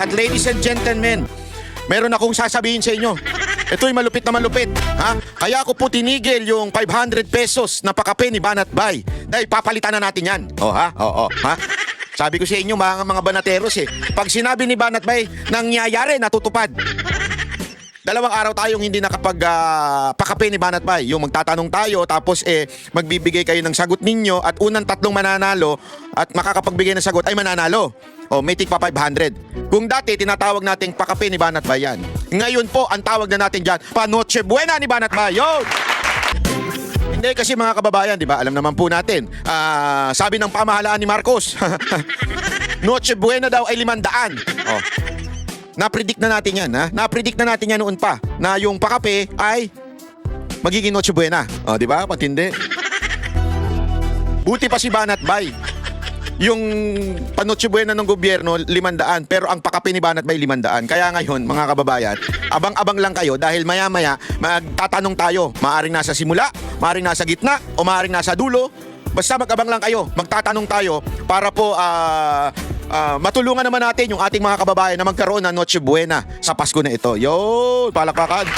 At ladies and gentlemen, meron akong sasabihin sa inyo. Ito'y malupit na malupit. Ha? Kaya ako po tinigil yung 500 pesos na pakape ni Banat Bay. Dahil papalitan na natin yan. O ha? Oo. Ha? Sabi ko sa inyo mga banateros pag sinabi ni Banat Bay, nangyayari, natutupad. 2 araw tayong hindi pakape ni Banat Bay. Yung magtatanong tayo tapos magbibigay kayo ng sagot ninyo at unang 3 mananalo at makakapagbigay ng sagot ay mananalo. O may tig pa 500. Kung dati tinatawag nating pakape ni Banat Bay yan. Ngayon po ang tawag na natin diyan, Noche Buena ni Banat Bay. Yo! Hindi kasi mga kababayan, di ba? Alam naman po natin. Sabi ng pamahalaan ni Marcos, Noche Buena daw ay 500. Oh. Na-predict na natin yan, ha? Na-predict na natin yan noon pa na yung pakape ay magiging Noche Buena. O, di ba? Patindi. Buti pa si Banat Bay. Yung Noche Buena ng gobyerno, 500. Pero ang pakape ni Banat Bay, 500. Kaya ngayon, mga kababayan, abang-abang lang kayo dahil maya-maya magtatanong tayo. Maaring nasa simula, maaring nasa gitna, o maaring nasa dulo. Basta mag-abang lang kayo. Magtatanong tayo para po matulungan naman natin yung ating mga kababayan na magkaroon ng Noche Buena sa Pasko na ito. Yo, palakpakan.